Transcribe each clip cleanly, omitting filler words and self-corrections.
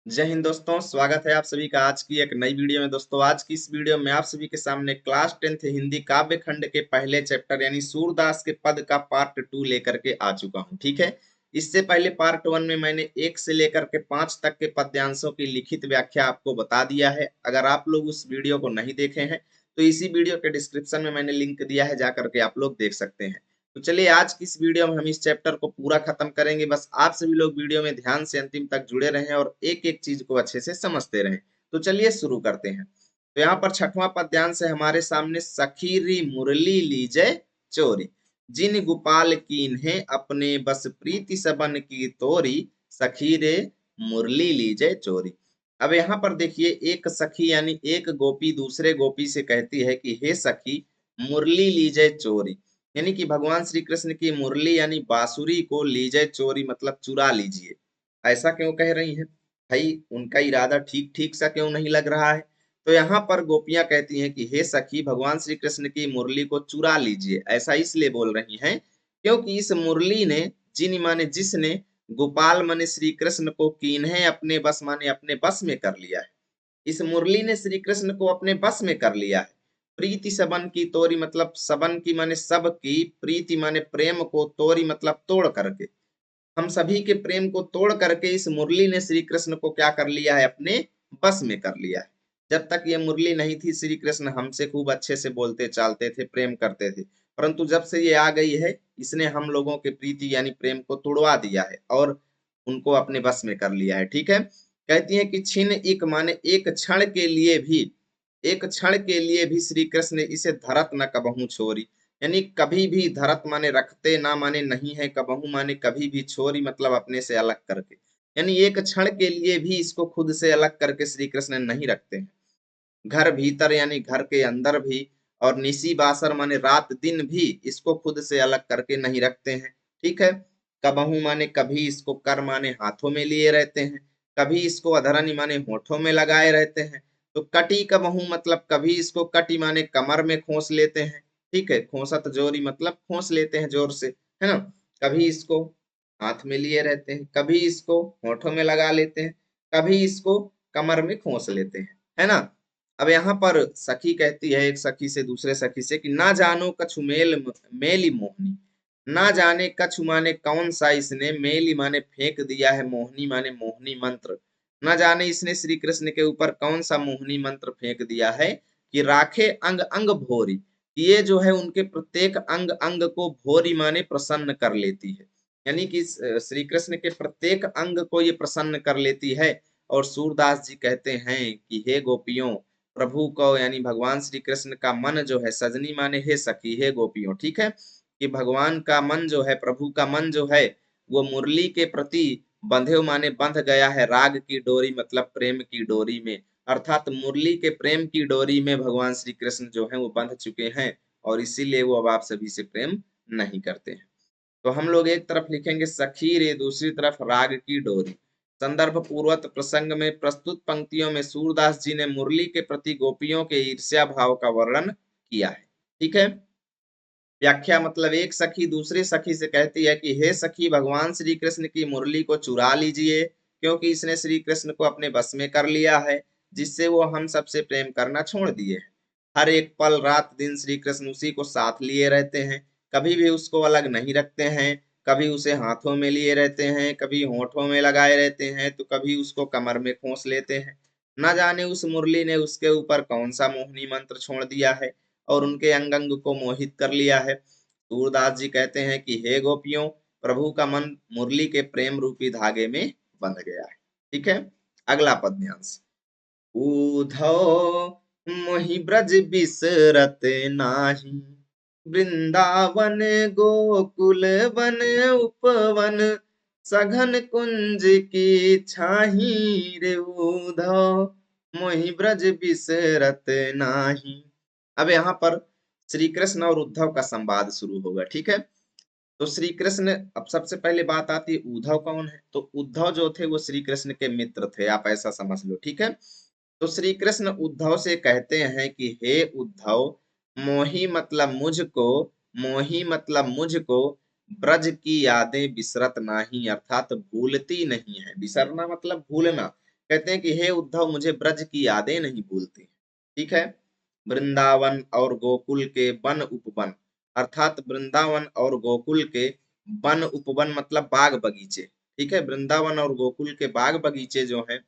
जय हिंद दोस्तों, स्वागत है आप सभी का आज की एक नई वीडियो में। दोस्तों आज की इस वीडियो में आप सभी के सामने क्लास 10th हिंदी काव्य खंड के पहले चैप्टर यानी सूरदास के पद का पार्ट 2 लेकर के आ चुका हूं। ठीक है, इससे पहले पार्ट 1 में मैंने 1 से लेकर के 5 तक के पद्यांशों की लिखित व्याख्या आपको बता दिया है। अगर आप लोग उस वीडियो को नहीं देखे हैं तो इसी वीडियो के डिस्क्रिप्शन में मैंने लिंक दिया है, जाकर के आप लोग देख सकते हैं। तो चलिए आज की इस वीडियो में हम इस चैप्टर को पूरा खत्म करेंगे। बस आप सभी लोग वीडियो में ध्यान से अंतिम तक जुड़े रहें और एक एक चीज को अच्छे से समझते रहें। तो चलिए शुरू करते हैं। तो यहाँ पर छठवां पद्यांश है हमारे सामने, सखी री मुरली लीजय चोरी, जिन गोपाल कीन्हे अपने बस प्रीति सबन की तोरी, सखी रे मुरली लीजय चोरी। अब यहाँ पर देखिए, एक सखी यानी एक गोपी दूसरे गोपी से कहती है कि हे सखी मुरली लीजय चोरी, यानी कि भगवान श्री कृष्ण की मुरली यानी बांसुरी को लीजय चोरी मतलब चुरा लीजिए। ऐसा क्यों कह रही हैं भाई? उनका इरादा ठीक ठीक सा क्यों नहीं लग रहा है? तो यहाँ पर गोपियां कहती हैं कि हे सखी भगवान श्री कृष्ण की मुरली को चुरा लीजिए। ऐसा इसलिए बोल रही हैं क्योंकि इस मुरली ने, जिन माने जिसने, गोपाल माने श्री कृष्ण को कीन्हे अपने बस माने अपने बस में कर लिया है। इस मुरली ने श्री कृष्ण को अपने बस में कर लिया है। प्रीति सबन की तोरी मतलब सबन की माने सब की, प्रीति माने प्रेम को, तोरी मतलब तोड़ करके, हम सभी के प्रेम को तोड़ करके इस मुरली ने श्री कृष्ण को क्या कर लिया है? अपने बस में कर लिया है। जब तक ये मुरली नहीं थी श्री कृष्ण हमसे खूब अच्छे से बोलते चालते थे, प्रेम करते थे, परंतु जब से ये आ गई है इसने हम लोगों के प्रीति यानी प्रेम को तोड़वा दिया है और उनको अपने बस में कर लिया है। ठीक है, कहती है कि छिन एक माने एक क्षण के लिए भी, एक क्षण के लिए भी श्री कृष्ण इसे धरत न कबहू छोरी, यानी कभी भी, धरत माने रखते, ना माने नहीं है, कबहू माने कभी भी, छोरी मतलब अपने से अलग करके, यानी एक क्षण के लिए भी इसको खुद से अलग करके श्री कृष्ण नहीं रखते हैं। घर भीतर यानी घर के अंदर भी, और निसी बासर माने रात दिन भी इसको खुद से अलग करके नहीं रखते हैं। ठीक है, कबहू माने कभी, इसको कर माने हाथों में लिए रहते हैं, कभी इसको अधरनी माने होठों में लगाए रहते हैं। तो कटी कबहू मतलब कभी इसको कटी माने कमर में खोस लेते हैं। ठीक है, खोसत जोरी मतलब खोस लेते हैं जोर से, है ना। कभी इसको हाथ में लिए रहते हैं, कभी इसको होठों में लगा लेते हैं, कभी इसको कमर में खोस लेते हैं, है ना। अब यहाँ पर सखी कहती है एक सखी से दूसरे सखी से कि ना जानो कछु मेली मोहनी, ना जाने कछु माने कौन सा इसने, मेली माने फेंक दिया है, मोहनी माने मोहनी मंत्र, ना जाने इसने श्री कृष्ण के ऊपर कौन सा मोहनी मंत्र फेंक दिया है कि राखे अंग अंग भोरी, ये जो है उनके प्रत्येक अंग अंग को भोरी माने प्रसन्न कर लेती है, यानी कि श्री कृष्ण के प्रत्येक अंग को ये प्रसन्न कर लेती है। और सूरदास जी कहते हैं कि हे गोपियों, प्रभु को यानी भगवान श्री कृष्ण का मन जो है, सजनी माने हे सखी, हे गोपियों, ठीक है, कि भगवान का मन जो है, प्रभु का मन जो है, वो मुरली के प्रति बंधे माने बंध गया है, राग की डोरी मतलब प्रेम की डोरी में, अर्थात मुरली के प्रेम की डोरी में भगवान श्री कृष्ण जो है वो बंध चुके हैं और इसीलिए वो अब आप सभी से प्रेम नहीं करते हैं। तो हम लोग एक तरफ लिखेंगे सखी रे, दूसरी तरफ राग की डोरी। संदर्भ पूर्वक प्रसंग में प्रस्तुत पंक्तियों में सूरदास जी ने मुरली के प्रति गोपियों के ईर्ष्या भाव का वर्णन किया है। ठीक है, व्याख्या मतलब एक सखी दूसरी सखी से कहती है कि हे सखी भगवान श्री कृष्ण की मुरली को चुरा लीजिए, क्योंकि इसने श्री कृष्ण को अपने बस में कर लिया है, जिससे वो हम सबसे प्रेम करना छोड़ दिए। हर एक पल रात दिन श्री कृष्ण उसी को साथ लिए रहते हैं, कभी भी उसको अलग नहीं रखते हैं, कभी उसे हाथों में लिए रहते हैं, कभी होठों में लगाए रहते हैं, तो कभी उसको कमर में खोस लेते हैं। न जाने उस मुरली ने उसके ऊपर कौन सा मोहनी मंत्र छोड़ दिया है और उनके अंग अंग को मोहित कर लिया है। सूरदास जी कहते हैं कि हे गोपियों, प्रभु का मन मुरली के प्रेम रूपी धागे में बंध गया है। ठीक है, अगला पद्यांश, ऊधव मोहि ब्रज बिसरत नाही, वृंदावन गोकुल वन उपवन, सघन कुंज की छाही रे ऊधव मोहि ब्रज बिसरत नाही। अब यहाँ पर श्री कृष्ण और उद्धव का संवाद शुरू होगा। ठीक है, तो श्री कृष्ण, अब सबसे पहले बात आती है उद्धव कौन है? तो उद्धव जो थे वो श्री कृष्ण के मित्र थे, आप ऐसा समझ लो। ठीक है, तो श्री कृष्ण उद्धव से कहते हैं कि हे उद्धव, मोही मतलब मुझको, मोही मतलब मुझको, ब्रज की यादें बिसरत नहीं, अर्थात भूलती नहीं है। बिसरना मतलब भूलना, कहते हैं कि हे उद्धव, मुझे ब्रज की यादें नहीं भूलती। ठीक है, वृंदावन और गोकुल के वन उपवन, अर्थात वृंदावन और गोकुल के वन उपवन मतलब बाग बगीचे। ठीक है, वृंदावन और गोकुल के बाग बगीचे जो हैं,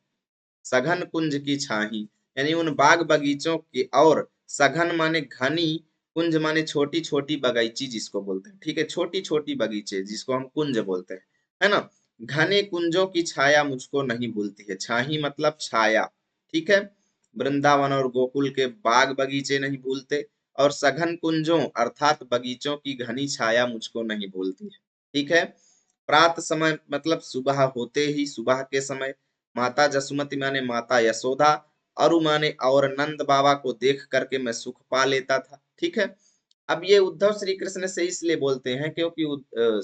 सघन कुंज की छाही, यानी उन बाग बगीचों की, और सघन माने घनी, कुंज माने छोटी छोटी बगीची जिसको बोलते हैं। ठीक है, छोटी छोटी बगीचे जिसको हम कुंज बोलते हैं, है ना। घने कुंजों की छाया मुझको नहीं भूलती है। छाही मतलब छाया। ठीक है, वृंदावन और गोकुल के बाग बगीचे नहीं भूलते, और सघन कुंजों अर्थात बगीचों की घनी छाया मुझको नहीं भूलती है। ठीक है, प्रात समय मतलब सुबह होते ही, सुबह के समय, माता जसुमती माने माता यशोदा, अरु माने और नंद बाबा को देख करके मैं सुख पा लेता था। ठीक है, अब ये उद्धव श्री कृष्ण से इसलिए बोलते हैं क्योंकि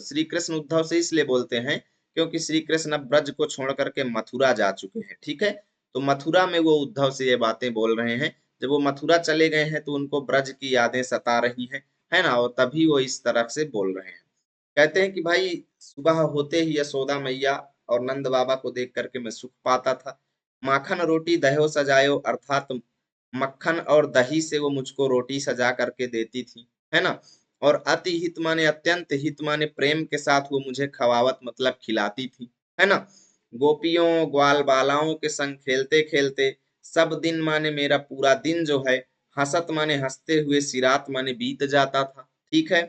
श्री कृष्ण उद्धव से इसलिए बोलते हैं क्योंकि श्री कृष्ण अब ब्रज को छोड़ करके मथुरा जा चुके हैं। ठीक है, तो मथुरा में वो उद्धव से ये बातें बोल रहे हैं। जब वो मथुरा चले गए हैं तो उनको ब्रज की यादें सता रही हैं, है ना, और तभी वो इस तरह से बोल रहे हैं। कहते हैं कि भाई सुबह होते ही यशोदा मैया और नंद बाबा को देख करके मैं सुख पाता था। माखन रोटी दहो सजायो, अर्थात मक्खन और दही से वो मुझको रोटी सजा करके देती थी, है ना। और अति हित माने अत्यंत हित माने प्रेम के साथ वो मुझे खवावत मतलब खिलाती थी, है ना। गोपियों ग्वाल बालाओं के संग खेलते खेलते सब दिन माने मेरा पूरा दिन जो है, हसत माने हंसते हुए, सिरात माने बीत जाता था। ठीक है,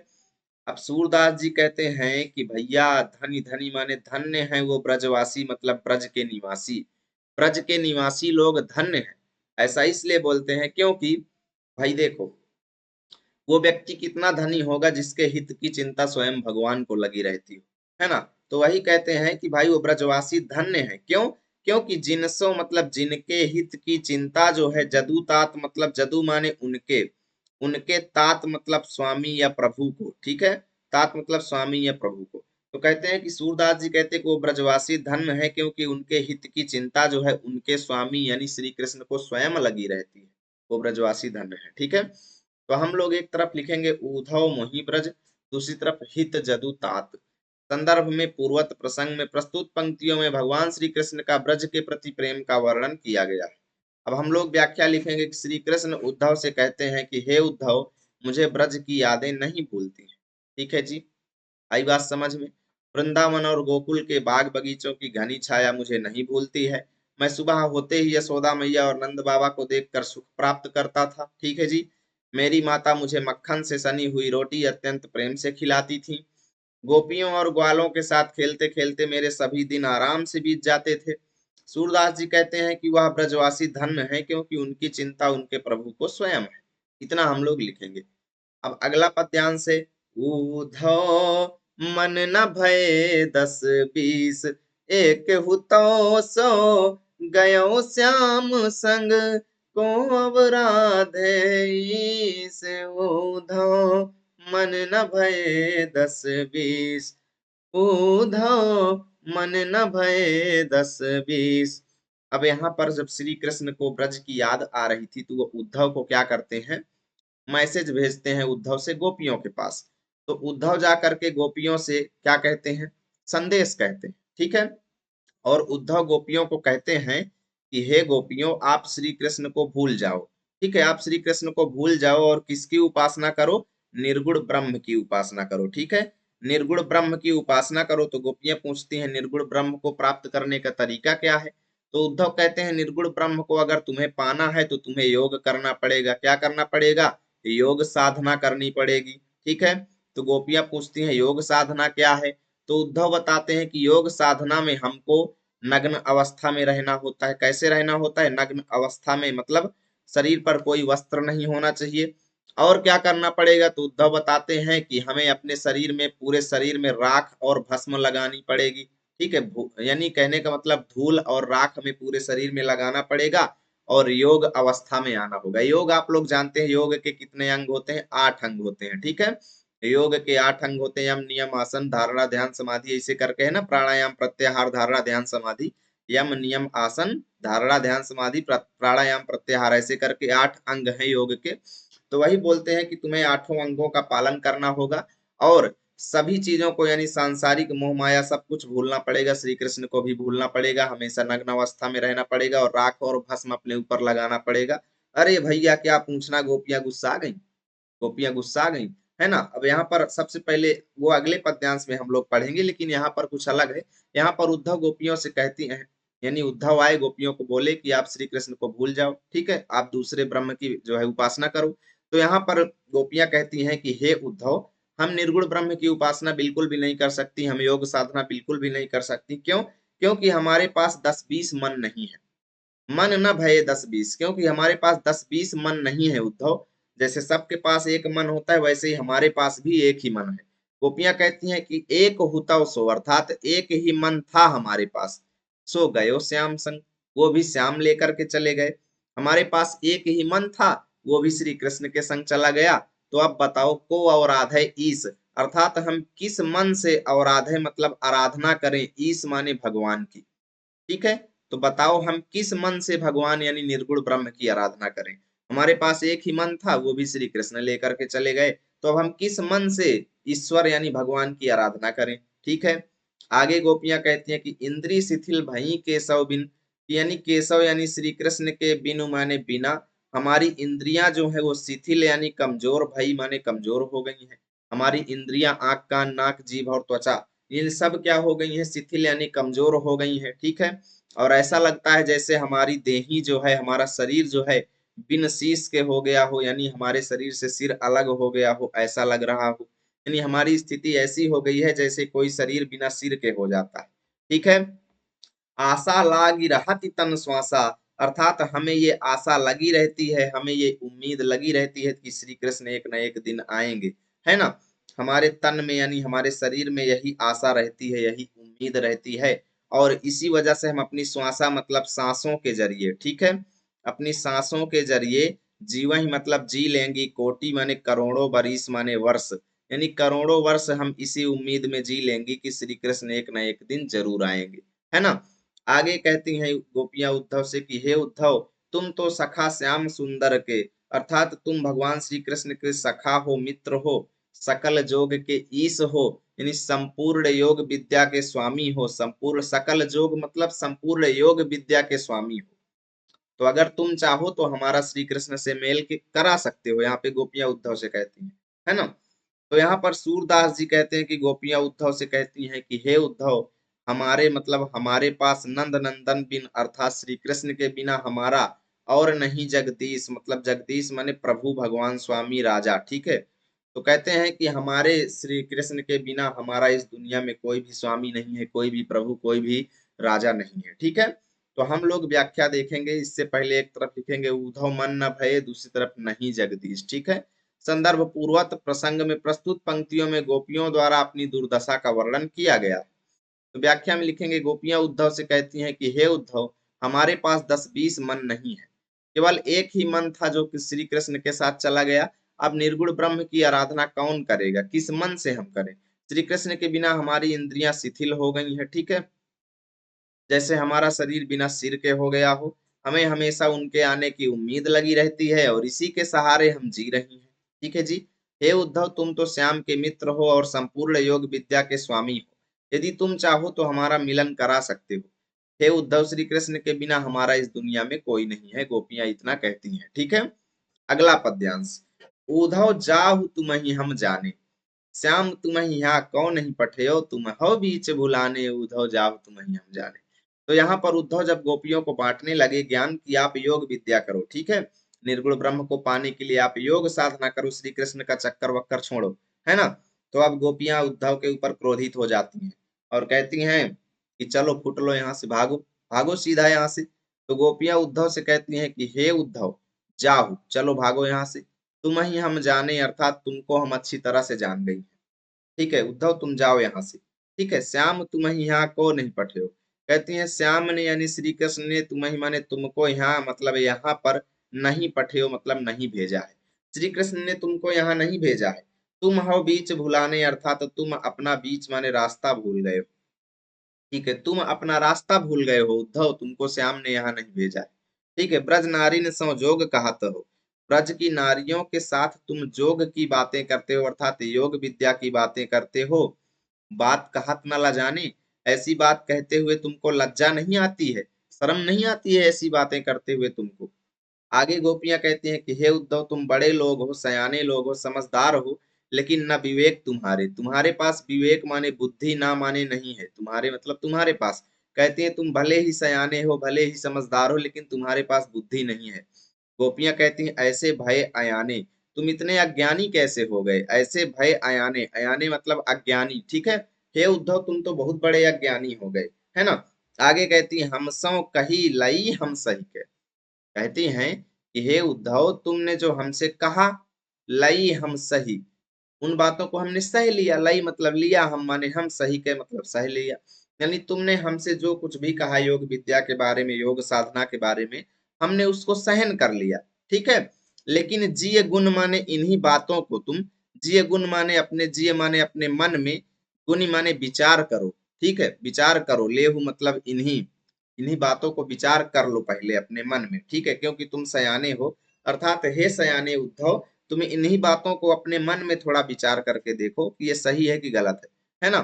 अब सूरदास जी कहते हैं कि भैया धनी धनी माने धन्य है वो ब्रजवासी, मतलब ब्रज के निवासी। ब्रज के निवासी लोग धन्य हैं। ऐसा इसलिए बोलते हैं क्योंकि भाई देखो, वो व्यक्ति कितना धनी होगा जिसके हित की चिंता स्वयं भगवान को लगी रहती हो, है ना। तो वही कहते हैं कि भाई वो ब्रजवासी धन्य है। क्यों? क्योंकि जिनसो मतलब जिनके हित की चिंता जो है, जदू तात मतलब जदू माने उनके, उनके तात मतलब स्वामी या प्रभु को। ठीक है, तात मतलब स्वामी या प्रभु को। तो कहते हैं कि सूरदास जी कहते हैं कि वो ब्रजवासी धन्य है क्योंकि उनके हित की चिंता जो है उनके स्वामी यानी श्री कृष्ण को स्वयं लगी रहती है। वो ब्रजवासी धन्य है। ठीक है, तो हम लोग एक तरफ लिखेंगे ऊधव मोहि ब्रज, दूसरी तरफ हित जदु तात। संदर्भ में पूर्वत प्रसंग में प्रस्तुत पंक्तियों में भगवान श्री कृष्ण का ब्रज के प्रति प्रेम का वर्णन किया गया है। अब हम लोग व्याख्या लिखेंगे कि श्री कृष्ण उद्धव से कहते हैं कि हे उद्धव, मुझे ब्रज की यादें नहीं भूलती हैं। ठीक है जी, आई बात समझ में। वृंदावन और गोकुल के बाग बगीचों की घनी छाया मुझे नहीं भूलती है। मैं सुबह होते ही यशोदा मैया और नंद बाबा को देखकर सुख प्राप्त करता था। ठीक है जी, मेरी माता मुझे मक्खन से सनी हुई रोटी अत्यंत प्रेम से खिलाती थी। गोपियों और ग्वालों के साथ खेलते खेलते मेरे सभी दिन आराम से बीत जाते थे। सूरदास जी कहते हैं कि वह ब्रजवासी धन्य है क्योंकि उनकी चिंता उनके प्रभु को स्वयं है। इतना हम लोग लिखेंगे। अब अगला पद्यांश से, ऊधो मन न भय 10 20, एक हुतो सो गयो श्याम संग, को अब राधे से ऊधो मन न भय 10 20, ऊधो मन न भय 10 20। अब यहाँ पर जब श्री कृष्ण को ब्रज की याद आ रही थी तो वो उद्धव को क्या करते हैं, मैसेज भेजते हैं उद्धव से गोपियों के पास। तो उद्धव जा करके गोपियों से क्या कहते हैं, संदेश कहते हैं। ठीक है, और उद्धव गोपियों को कहते हैं कि हे गोपियों, आप श्री कृष्ण को भूल जाओ। ठीक है, आप श्री कृष्ण को भूल जाओ और किसकी उपासना करो, निर्गुण ब्रह्म की उपासना करो। ठीक है, निर्गुण ब्रह्म की उपासना करो। तो गोपियां पूछती हैं निर्गुण ब्रह्म को प्राप्त करने का तरीका क्या है। तो उद्धव कहते हैं निर्गुण ब्रह्म को अगर तुम्हें पाना है तो तुम्हें योग करना पड़ेगा। क्या करना पड़ेगा? योग साधना करनी पड़ेगी। ठीक है, तो गोपियां पूछती हैं योग साधना क्या है। तो उद्धव बताते हैं कि योग साधना में हमको नग्न अवस्था में रहना होता है। कैसे रहना होता है? नग्न अवस्था में, मतलब शरीर पर कोई वस्त्र नहीं होना चाहिए। और क्या करना पड़ेगा? तो उद्धव बताते हैं कि हमें अपने शरीर में, पूरे शरीर में राख और भस्म लगानी पड़ेगी। ठीक है, यानी कहने का मतलब धूल और राख हमें पूरे शरीर में लगाना पड़ेगा और योग अवस्था में आना होगा। योग आप लोग जानते हैं, योग के कितने अंग होते हैं? 8 अंग होते हैं। ठीक है, योग के 8 अंग होते हैं, यम नियम आसन धारणा ध्यान समाधि, ऐसे करके है ना, प्राणायाम प्रत्याहार धारणा ध्यान समाधि, यम नियम आसन धारणा ध्यान समाधि प्राणायाम प्रत्याहार, ऐसे करके 8 अंग है योग के। तो वही बोलते हैं कि तुम्हें 8 अंगों का पालन करना होगा और सभी चीजों को यानी सांसारिक मोह माया सब कुछ भूलना पड़ेगा, श्री कृष्ण को भी भूलना पड़ेगा, हमेशा नग्न अवस्था में रहना पड़ेगा और राख और भस्म अपने ऊपर लगाना पड़ेगा। अरे भैया क्या पूछना, गोपियां गुस्सा आ गई, गोपियां गुस्सा आ गई, है ना। अब यहाँ पर सबसे पहले वो अगले पद्यांश में हम लोग पढ़ेंगे, लेकिन यहाँ पर कुछ अलग है। यहाँ पर उद्धव गोपियों से कहती हैं, यानी उद्धव आए गोपियों को बोले कि आप श्री कृष्ण को भूल जाओ, ठीक है, आप दूसरे ब्रह्म की जो है उपासना करो। तो यहाँ पर गोपियां कहती हैं कि हे उद्धव, हम निर्गुण ब्रह्म की उपासना बिल्कुल भी नहीं कर सकती, हम योग साधना बिल्कुल भी नहीं कर सकती। क्यों? क्योंकि हमारे पास 10-20 मन नहीं है। मन न भये 10-20, क्योंकि हमारे पास 10-20 मन नहीं है उद्धव। जैसे सबके पास एक मन होता है, वैसे ही हमारे पास भी एक ही मन है। गोपियां कहती हैं कि एक हुतव सो, अर्थात एक ही मन था हमारे पास। सो गयो श्याम संग, वो भी श्याम लेकर के चले गए। हमारे पास एक ही मन था, वो भी श्री कृष्ण के संग चला गया। तो अब बताओ, को अवराधे ईस, अर्थात हम किस मन से अवराधे मतलब आराधना करें, ईस माने भगवान की, ठीक है। तो बताओ हम किस मन से भगवान यानी निर्गुण ब्रह्म की आराधना करें। हमारे पास एक ही मन था, वो भी श्री कृष्ण लेकर के चले गए। तो अब हम किस मन से ईश्वर यानी भगवान की आराधना करें, ठीक है। आगे गोपियां कहती हैं कि इंद्री शिथिल भई केशव बिन, यानी केशव यानी श्री कृष्ण के बिनु माने बिना हमारी इंद्रियां जो है वो शिथिल यानी कमजोर, भई माने कमजोर हो गई हैं। हमारी इंद्रियां आंख कान नाक जीभ और त्वचा, ये सब क्या हो गई है, शिथिल यानी कमजोर हो गई है, ठीक है। और ऐसा लगता है जैसे हमारी देही जो है, हमारा शरीर जो है बिन शीश के हो गया हो, यानी हमारे शरीर से सिर अलग हो गया हो, ऐसा लग रहा हो। यानी हमारी स्थिति ऐसी हो गई है जैसे कोई शरीर बिना सिर के हो जाता है, ठीक है। आशा लागी रहती तन श्वासा, अर्थात हमें ये आशा लगी रहती है, हमें ये उम्मीद लगी रहती है कि श्री कृष्ण एक न एक दिन आएंगे, है ना। हमारे तन में यानी हमारे शरीर में यही आशा रहती है, यही उम्मीद रहती है। और इसी वजह से हम अपनी श्वासा मतलब सांसों के जरिए, ठीक है, अपनी सांसों के जरिए जीवन ही मतलब जी लेंगी, कोटि माने करोड़ों, बरिस माने वर्ष, यानी करोड़ों वर्ष हम इसी उम्मीद में जी लेंगी कि श्री कृष्ण एक न एक दिन जरूर आएंगे, है ना। आगे कहती हैं गोपियां उद्धव से कि हे उद्धव, तुम तो सखा श्याम सुंदर के, अर्थात तुम भगवान श्री कृष्ण के सखा हो, मित्र हो, सकल जोग के ईश हो, यानी संपूर्ण योग विद्या के स्वामी हो। संपूर्ण सकल जोग मतलब संपूर्ण योग विद्या के स्वामी हो। तो अगर तुम चाहो तो हमारा श्री कृष्ण से मेल के करा सकते हो, यहाँ पे गोपियां उद्धव से कहती हैं, है ना। तो यहाँ पर सूरदास जी कहते हैं कि गोपियां उद्धव से कहती हैं कि हे उद्धव, हमारे मतलब हमारे पास नंद नंदन बिन, अर्थात श्री कृष्ण के बिना हमारा और नहीं जगदीश, मतलब जगदीश माने प्रभु भगवान स्वामी राजा, ठीक है। तो कहते हैं कि हमारे श्री कृष्ण के बिना हमारा इस दुनिया में कोई भी स्वामी नहीं है, कोई भी प्रभु, कोई भी राजा नहीं है, ठीक है। तो हम लोग व्याख्या देखेंगे, इससे पहले एक तरफ लिखेंगे उद्धव मन न भये, दूसरी तरफ नहीं जगदीश, ठीक है। संदर्भ पूर्वक प्रसंग में प्रस्तुत पंक्तियों में गोपियों द्वारा अपनी दुर्दशा का वर्णन किया गया। तो व्याख्या में लिखेंगे, गोपियां उद्धव से कहती हैं कि हे उद्धव, हमारे पास 10-20 मन नहीं है, केवल एक ही मन था जो कि श्री कृष्ण के साथ चला गया। अब निर्गुण ब्रह्म की आराधना कौन करेगा, किस मन से हम करें। श्री कृष्ण के बिना हमारी इंद्रियां शिथिल हो गई हैं, ठीक है, जैसे हमारा शरीर बिना सिर के हो गया हो। हमें हमेशा उनके आने की उम्मीद लगी रहती है और इसी के सहारे हम जी रही हैं, ठीक है जी। हे उद्धव, तुम तो श्याम के मित्र हो और संपूर्ण योग विद्या के स्वामी हो, यदि तुम चाहो तो हमारा मिलन करा सकते हो। हे उद्धव, श्री कृष्ण के बिना हमारा इस दुनिया में कोई नहीं है, गोपियां इतना कहती हैं, ठीक है। अगला पद्यांश, उद्धव जाहु तुम्हि हम जाने, श्याम तुम्हि यहाँ कौन नहीं पठेयो, तुम हो बीच भुलाने, उद्धव जाहु तुम्हि हम जाने। तो यहाँ पर उद्धव जब गोपियों को बांटने लगे ज्ञान की आप योग विद्या करो, ठीक है, निर्गुण ब्रह्म को पाने के लिए आप योग साधना करो, श्री कृष्ण का चक्कर वक्कर छोड़ो, है ना। तो अब गोपियां उद्धव के ऊपर क्रोधित हो जाती हैं और कहती हैं कि चलो फुट लो यहाँ से, भागो, भागो सीधा यहाँ से। तो गोपियां उद्धव से कहती हैं कि हे उद्धव, जाओ, चलो भागो यहाँ से, तुम ही हम जाने, अर्थात तुमको हम अच्छी तरह से जान गई, ठीक है, उद्धव तुम जाओ यहाँ से, ठीक है। श्याम तुम ही यहाँ को नहीं पठे हो, कहती हैं श्याम ने यानी श्री कृष्ण ने तुम ही माने तुमको यहाँ मतलब यहाँ पर नहीं पठे हो मतलब नहीं भेजा है, श्री कृष्ण ने तुमको यहाँ नहीं भेजा है। तुम हो बीच भुलाने, अर्थात तुम अपना बीच माने रास्ता भूल गए हो, ठीक है, तुम अपना रास्ता भूल गए हो उद्धव, तुमको श्याम ने यहाँ नहीं भेजा है, ठीक है। ब्रज नारी ने संजोग कहत हो, ब्रज की नारियों के साथ तुम जोग की बातें करते हो, अर्थात योग विद्या की बातें करते हो। बात कहत न लजाने, ऐसी बात कहते हुए तुमको लज्जा नहीं आती है, शर्म नहीं आती है ऐसी बातें करते हुए तुमको। आगे गोपियां कहती हैं कि हे उद्धव, तुम बड़े लोग हो, सयाने लोग हो, समझदार हो, लेकिन न विवेक तुम्हारे, तुम्हारे पास विवेक माने बुद्धि ना माने नहीं है, तुम्हारे मतलब तुम्हारे पास। कहती हैं तुम भले ही सयाने हो, भले ही समझदार हो, लेकिन तुम्हारे पास बुद्धि नहीं है। गोपियां कहती हैं ऐसे भय अयाने, तुम इतने अज्ञानी कैसे हो गए, ऐसे भय अयाने, अयाने मतलब अज्ञानी, ठीक है। हे उद्धव, तुम तो बहुत बड़े अज्ञानी हो गए, है ना। आगे कहती है हमसों कही लई हम सही के, कहती हैं कि हे उद्धव, तुमने जो हमसे कहा, लई हम सही, उन बातों को हमने सह लिया। लई मतलब लिया, हम माने हम, सही के मतलब सह लिया। यानी तुमने हमसे जो कुछ भी कहा योग विद्या के बारे में, योग साधना के बारे में, हमने उसको सहन कर लिया, ठीक है। लेकिन जिय गुण माने इन्हीं बातों को तुम, जिय गुण माने अपने, जिय माने अपने मन में, गुण माने विचार करो, ठीक है, विचार करो, लेहु मतलब इन्हीं, इन्हीं बातों को विचार कर लो पहले अपने मन में, ठीक है, क्योंकि तुम सयाने हो। अर्थात हे सयाने उद्धव, तुम इन्हीं बातों को अपने मन में थोड़ा विचार करके देखो कि ये सही है कि गलत है ना।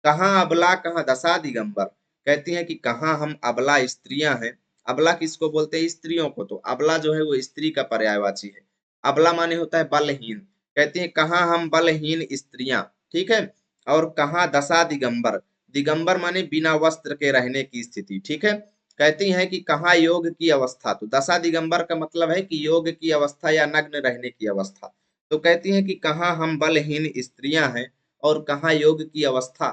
कहाँ अबला कहाँ दशा दिगंबर, कहती है कि कहाँ हम अबला स्त्रियां हैं। अबला किसको बोलते हैं, स्त्रियों को, तो अबला जो है वो स्त्री का पर्यायवाची है। अबला माने होता है बलहीन। कहती है कहाँ हम बलहीन स्त्रियां, ठीक है। और कहाँ दशा दिगंबर, दिगंबर माने बिना वस्त्र के रहने की स्थिति, ठीक है। कहती हैं कि कहाँ योग की अवस्था, तो दशा दिगंबर का मतलब है कि योग की अवस्था या नग्न रहने की अवस्था। तो कहती हैं कि कहाँ हम बलहीन स्त्रियां हैं और कहाँ योग की अवस्था,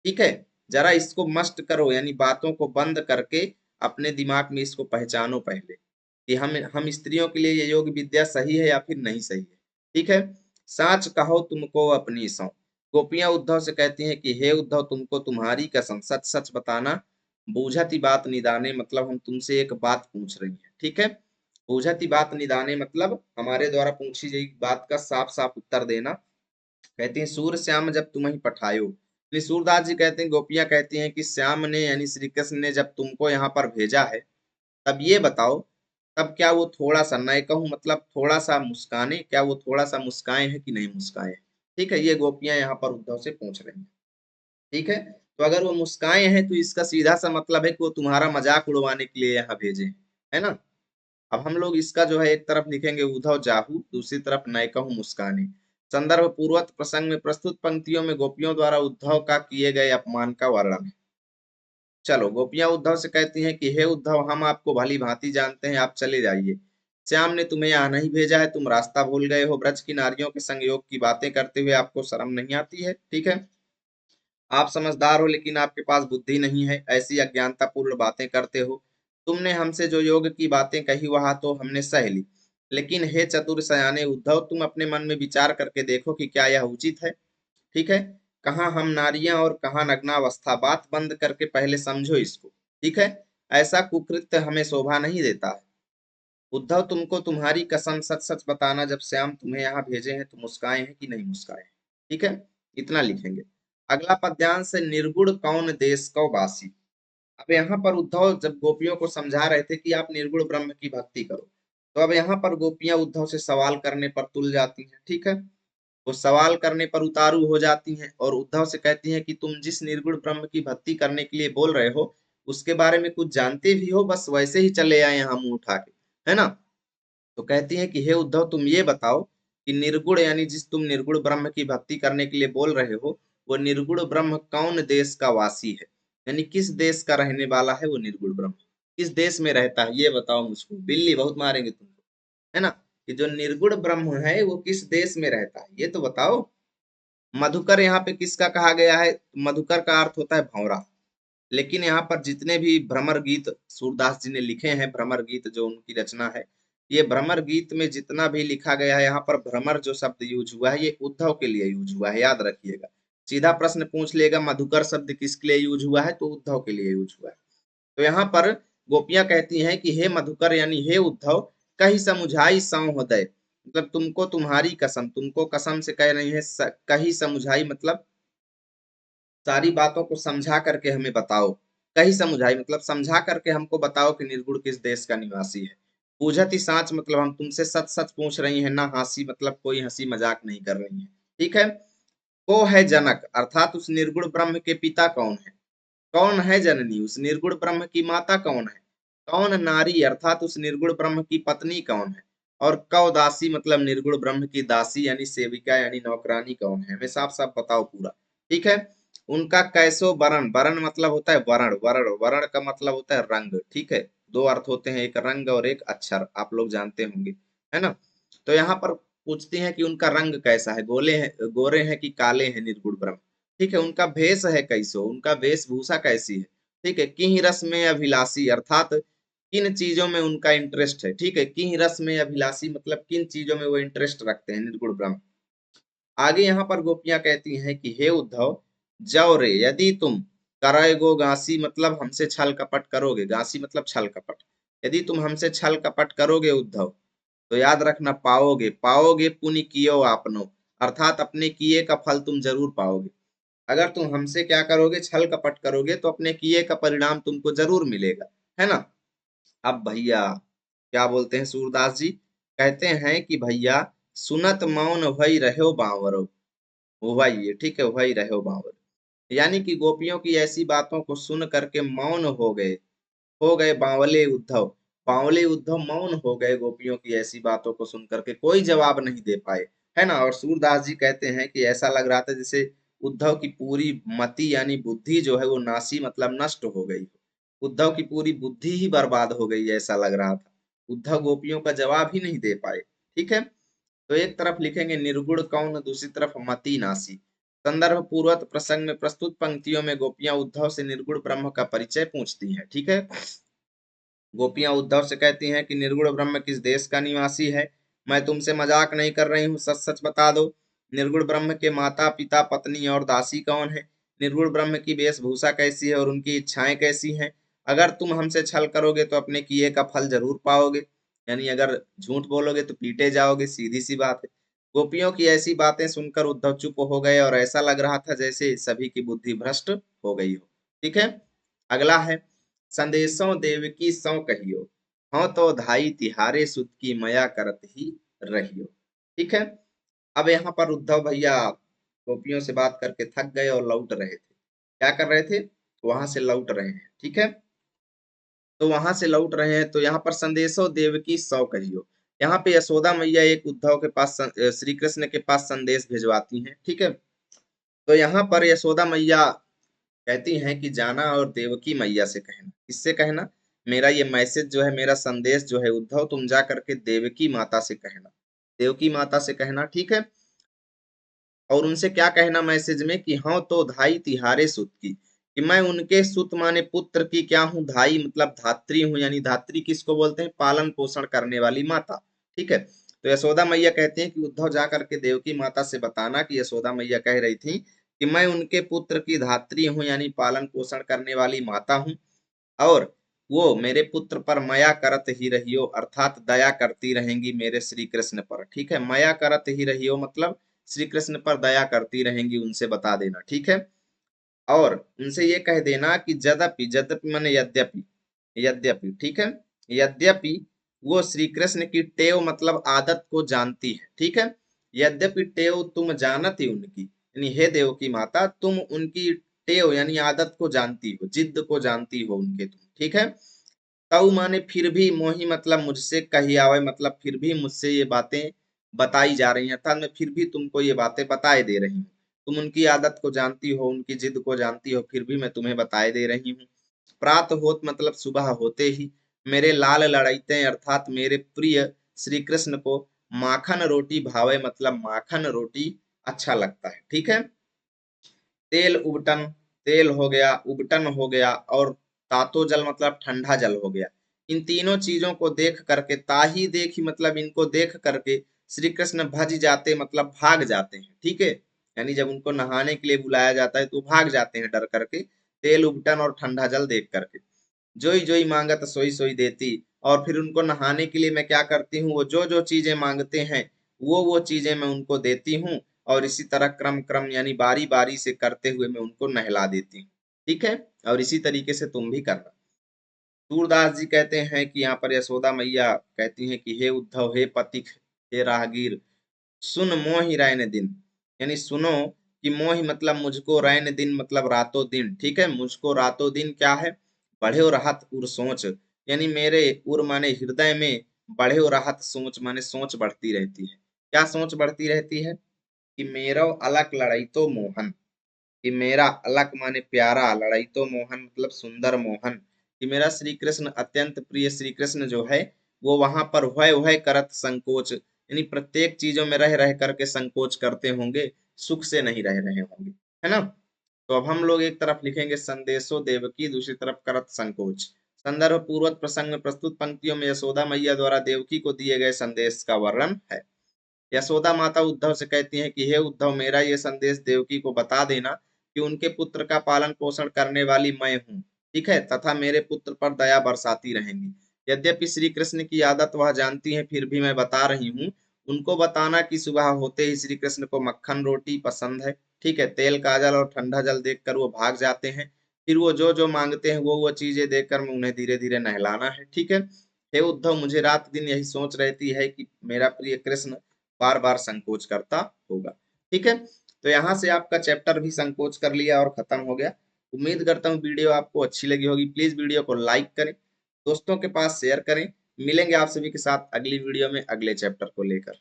ठीक है। जरा इसको मस्ट करो, यानी बातों को बंद करके अपने दिमाग में इसको पहचानो पहले कि हम स्त्रियों के लिए ये योग विद्या सही है या फिर नहीं सही है, ठीक है। साच कहो तुमको अपनी सौ, गोपियां उद्धव से कहती हैं कि हे उद्धव, तुमको तुम्हारी कसम, सच सच बताना, बूझती बात निदाने, मतलब हम तुमसे एक बात पूछ रही हैं, ठीक है। बूझती बात निदाने मतलब हमारे द्वारा पूछी गई बात का साफ साफ उत्तर देना। कहती हैं सूर श्याम जब तुम्हें पठायो, यानी सूरदास जी कहते हैं, गोपियां कहती हैं कि श्याम ने यानी श्री कृष्ण ने जब तुमको यहाँ पर भेजा है, तब ये बताओ, तब क्या वो थोड़ा सा, नए कहूं मतलब थोड़ा सा मुस्काने, क्या वो थोड़ा सा मुस्काए हैं कि नहीं मुस्काए हैं, ठीक है। ये गोपियां यहाँ पर उद्धव से पूछ रही हैं, ठीक है। तो अगर वो मुस्काए हैं तो इसका सीधा सा मतलब है कि वो तुम्हारा मजाक उड़वाने के लिए यहाँ भेजे हैं, है ना। अब हम लोग इसका जो है एक तरफ लिखेंगे उद्धव जाहू, दूसरी तरफ नए कहूं मुस्काने। संदर्भ पूर्वक प्रसंग में प्रस्तुत पंक्तियों में गोपियों द्वारा उद्धव का किए गए अपमान का वर्णन है। चलो, गोपियां उद्धव से कहती हैं कि हे उद्धव, हम आपको भली भांति जानते हैं, आप चले जाइए। श्याम ने तुम्हें यहाँ नहीं भेजा है, तुम रास्ता भूल गए हो, ब्रज की नारियों के संग योग की बातें करते हुए आपको शर्म नहीं आती है, ठीक है। आप समझदार हो लेकिन आपके पास बुद्धि नहीं है, ऐसी अज्ञानता पूर्ण बातें करते हो। तुमने हमसे जो योग की बातें कही वहां तो हमने सह ली, लेकिन हे चतुर सयाने उद्धव, तुम अपने मन में विचार करके देखो कि क्या यह उचित है, ठीक है। कहाँ हम नारियां और कहाँ नग्नावस्था, बात बंद करके पहले समझो इसको, ठीक है। ऐसा कुकृत्य हमें शोभा नहीं देता है। उद्धव, तुमको तुम्हारी कसम, सच सच बताना, जब श्याम तुम्हें यहाँ भेजे हैं तो मुस्काए हैं कि नहीं मुस्काए हैं, ठीक है। इतना लिखेंगे। अगला पद्यांश है निर्गुण कौन देश को वासी। अब यहाँ पर उद्धव जब गोपियों को समझा रहे थे कि आप निर्गुण ब्रह्म की भक्ति करो, तो अब यहाँ पर गोपियां उद्धव से सवाल करने पर तुल जाती हैं, ठीक है। वो सवाल करने पर उतारू हो जाती हैं और उद्धव से कहती हैं कि तुम जिस निर्गुण ब्रह्म की भक्ति करने के लिए बोल रहे हो, उसके बारे में कुछ जानते भी हो, बस वैसे ही चले आए यहाँ मुंह उठा के, है ना। तो कहती है कि हे उद्धव, तुम ये बताओ कि निर्गुण यानी जिस तुम निर्गुण ब्रह्म की भक्ति करने के लिए बोल रहे हो, वो निर्गुण ब्रह्म कौन देश का वासी है, यानी किस देश का रहने वाला है वो निर्गुण ब्रह्म, किस देश में रहता है ये बताओ मुझको, बिल्ली बहुत मारेंगे तुमको, है ना। कि जो निर्गुण ब्रह्म है वो किस देश में रहता है ये तो बताओ। मधुकर यहाँ पे किसका कहा गया है, मधुकर का अर्थ होता है भंवरा। लेकिन यहाँ पर जितने भी भ्रमर गीत सूरदास जी ने लिखे हैं, भ्रमर गीत जो उनकी रचना है, ये भ्रमर गीत में जितना भी लिखा गया है, यहाँ पर भ्रमर जो शब्द यूज हुआ है ये उद्धव के लिए यूज हुआ है, याद रखिएगा। सीधा प्रश्न पूछ लेगा मधुकर शब्द किसके लिए यूज हुआ है, तो उद्धव के लिए यूज हुआ है। तो यहाँ पर गोपियां कहती हैं कि हे मधुकर यानी हे उद्धव, कही समुझाई संहृदय, मतलब तुमको तुम्हारी कसम, तुमको कसम से कह रही है, कही समुझाई मतलब सारी बातों को समझा करके हमें बताओ। कहीं समझाई मतलब समझा करके हमको बताओ कि निर्गुण किस देश का निवासी है। पूछत ही साच मतलब हम तुमसे सच सच पूछ रही हैं ना, हंसी मतलब कोई हंसी मजाक नहीं कर रही है। ठीक है। को है जनक अर्थात उस निर्गुण ब्रह्म के पिता कौन है? कौन है जननी उस निर्गुण ब्रह्म की माता कौन है? कौन नारी अर्थात उस निर्गुण ब्रह्म की पत्नी कौन है? और कौ दासी मतलब निर्गुण ब्रह्म की दासी यानी सेविका यानी नौकरानी कौन है? हमें साफ साफ बताओ पूरा। ठीक है। उनका कैसो वरण, वरण मतलब होता है वर्ण, वर्ण वर्ण का मतलब होता है रंग। ठीक है। दो अर्थ होते हैं, एक रंग और एक अक्षर, आप लोग जानते होंगे, है ना। तो यहाँ पर पूछती हैं कि उनका रंग कैसा है, गोरे हैं कि काले हैं निर्गुण ब्रह्म। ठीक है। उनका भेष है कैसो, उनका वेशभूषा कैसी है? ठीक है। किं रस में अभिलाषी अर्थात किन चीजों में उनका इंटरेस्ट है? ठीक है। किं रस में अभिलाषी मतलब किन चीजों में वो इंटरेस्ट रखते हैं निर्गुण ब्रह्म। आगे यहाँ पर गोपियां कहती हैं कि हे उद्धव, जाओ रे यदि तुम कराएगो घासी मतलब हमसे छल कपट करोगे, घासी मतलब छल कपट, यदि तुम हमसे छल कपट करोगे उद्धव, तो याद रखना पाओगे, पाओगे पुण्य कियो आपनो, अर्थात अपने किए का फल तुम जरूर पाओगे। अगर तुम हमसे क्या करोगे, छल कपट करोगे, तो अपने किए का परिणाम तुमको जरूर मिलेगा, है ना। अब भैया क्या बोलते हैं सूरदास जी, कहते हैं कि भैया सुनत मौन भई रहो बावरो, वही ठीक है, वही रहो बावरो, यानी कि गोपियों की ऐसी बातों को सुन करके मौन हो गए बावले उद्धव। बावले उद्धव मौन हो गए गोपियों की ऐसी बातों को सुन करके, कोई जवाब नहीं दे पाए, है ना। और सूरदास जी कहते हैं कि ऐसा लग रहा था जैसे उद्धव की पूरी मति यानी बुद्धि जो है वो नासी मतलब नष्ट हो गई, उद्धव की पूरी बुद्धि ही बर्बाद हो गई ऐसा लग रहा था। उद्धव गोपियों का जवाब ही नहीं दे पाए। ठीक है। तो एक तरफ लिखेंगे निर्गुण कौन, दूसरी तरफ मति नासी। संदर्भ पूर्वक प्रसंग में प्रस्तुत पंक्तियों में गोपियां उद्धव से निर्गुण ब्रह्म का परिचय पूछती हैं। ठीक है। गोपियां उद्धव से कहती हैं कि निर्गुण ब्रह्म किस देश का निवासी है? मैं तुमसे मजाक नहीं कर रही हूँ, सच सच बता दो। निर्गुण ब्रह्म के माता पिता पत्नी और दासी कौन है? निर्गुण ब्रह्म की वेशभूषा कैसी है और उनकी इच्छाएं कैसी हैं? अगर तुम हमसे छल करोगे तो अपने किए का फल जरूर पाओगे, यानी अगर झूठ बोलोगे तो पीटे जाओगे, सीधी सी बात है। गोपियों की ऐसी बातें सुनकर उद्धव चुप हो गए और ऐसा लग रहा था जैसे सभी की बुद्धि भ्रष्ट हो गई हो। ठीक है। अगला है संदेशों देवकी सौ कहियो, हाँ तो धाई तिहारे सुत की मया करत ही रहियो। ठीक है। अब यहाँ पर उद्धव भैया गोपियों से बात करके थक गए और लौट रहे थे। क्या कर रहे थे? वहां से लौट रहे हैं। ठीक है। तो वहां से लौट रहे हैं तो यहाँ पर संदेशो देवकी सौ कहियो, यहाँ पे यशोदा मैया एक उद्धव के पास श्री कृष्ण के पास संदेश भिजवाती हैं। ठीक है। तो यहाँ पर यशोदा मैया कहती हैं कि जाना और देवकी मैया से कहना। किससे कहना? मेरा ये मैसेज जो है, मेरा संदेश जो है उद्धव, तुम जा करके देवकी माता से कहना, देवकी माता से कहना। ठीक है। और उनसे क्या कहना मैसेज में कि हाँ तो धाई तिहारे सुत की, कि मैं उनके सुत माने पुत्र की क्या हूँ, धाई मतलब धात्री हूँ, यानी धात्री किसको बोलते हैं? पालन पोषण करने वाली माता। ठीक है। तो यशोदा मैया कहती हैं कि उद्धव जा करके देवकी माता से बताना कि यशोदा मैया कह रही थी कि मैं उनके पुत्र की धात्री हूँ यानी पालन पोषण करने वाली माता हूँ, और वो मेरे पुत्र पर मया करत ही रहियो अर्थात दया करती रहेंगी मेरे श्री कृष्ण पर। ठीक है। मया करत ही रहियो मतलब श्री कृष्ण पर दया करती रहेंगी, उनसे बता देना। ठीक है। और उनसे ये कह देना कि यद्यपि, यद्यपि माने यद्यपि, यद्यपि ठीक है, यद्यपि वो श्री कृष्ण की टेव मतलब आदत को जानती है। ठीक है। यद्यपि टेव तुम जानत ही उनकी, यानी हे देव की माता तुम उनकी टेव यानी आदत को जानती हो, जिद को जानती हो उनके तुम। ठीक है। तऊ माने फिर भी, मोही मतलब मुझसे कही आवे मतलब फिर भी मुझसे ये बातें बताई जा रही हैं, अर्थात मैं फिर भी तुमको ये बातें बताए दे रही हूँ। तुम उनकी आदत को जानती हो, उनकी जिद को जानती हो, फिर भी मैं तुम्हें बताए दे रही हूँ। प्रात होत मतलब सुबह होते ही मेरे लाल लड़ाईते अर्थात मेरे प्रिय श्री कृष्ण को माखन रोटी भावे मतलब माखन रोटी अच्छा लगता है। ठीक है। तेल उबटन, तेल हो गया, उबटन हो गया, और तातो जल मतलब ठंडा जल हो गया। इन तीनों चीजों को देख करके, ताही देखी मतलब इनको देख करके श्री कृष्ण भज जाते मतलब भाग जाते हैं। ठीक है। यानी जब उनको नहाने के लिए बुलाया जाता है तो भाग जाते हैं डर करके, तेल उबटन और ठंडा जल देख करके। जोई जोई मांगत सोई सोई देती, और फिर उनको नहाने के लिए मैं क्या करती हूँ, वो जो जो चीजें मांगते हैं वो चीजें मैं उनको देती हूँ, और इसी तरह क्रम क्रम यानी बारी बारी से करते हुए मैं उनको नहला देती हूँ। ठीक है। और इसी तरीके से तुम भी करना। सूरदास जी कहते हैं कि यहाँ पर यशोदा मैया कहती हैं कि हे उद्धव, हे पथिक, हे राहगीर, सुन मोहि रैन दिन, यानी सुनो कि मोहि मतलब मुझको, रैन दिन मतलब रातों दिन, ठीक है, मुझको रातों दिन क्या है, बढ़े रहत उर सोच, यानी मेरे उर माने हृदय में, बढ़े रहत सोच माने सोच बढ़ती रहती है। क्या सोच बढ़ती रहती है कि मेरो अलग लड़ाई तो मोहन, कि मेरा अलग माने प्यारा, लड़ाई तो मोहन मतलब सुंदर मोहन, कि मेरा श्री कृष्ण अत्यंत प्रिय श्री कृष्ण जो है वो वहां पर वह वह करत संकोच, यानी प्रत्येक चीजों में रह रह करके संकोच करते होंगे, सुख से नहीं रह रहे होंगे, है ना। तो अब हम लोग एक तरफ लिखेंगे संदेशो देवकी, दूसरी तरफ करत संकोच। संदर्भ पूर्वक प्रसंग में प्रस्तुत पंक्तियों में यशोदा मैया द्वारा देवकी को दिए गए संदेश का वर्णन है। यशोदा माता उद्धव से कहती हैं कि हे उद्धव, मेरा ये संदेश देवकी को बता देना कि उनके पुत्र का पालन पोषण करने वाली मैं हूँ, ठीक है, तथा मेरे पुत्र पर दया बरसाती रहेंगी। यद्यपि श्री कृष्ण की आदत वह जानती हैं, फिर भी मैं बता रही हूँ। उनको बताना कि सुबह होते ही श्री कृष्ण को मक्खन रोटी पसंद है, ठीक है, तेल काजल और ठंडा जल देखकर वो भाग जाते हैं। फिर वो जो जो मांगते हैं वो चीजें देकर मैं उन्हें धीरे धीरे नहलाना है, ठीक है। हे उद्धव, मुझे रात दिन यही सोच रहती है कि मेरा प्रिय कृष्ण बार बार संकोच करता होगा, ठीक है। तो यहाँ से आपका चैप्टर भी संकोच कर लिया और खत्म हो गया। उम्मीद करता हूँ वीडियो आपको अच्छी लगी होगी। प्लीज वीडियो को लाइक करें, दोस्तों के पास शेयर करें। मिलेंगे आप सभी के साथ अगली वीडियो में अगले चैप्टर को लेकर।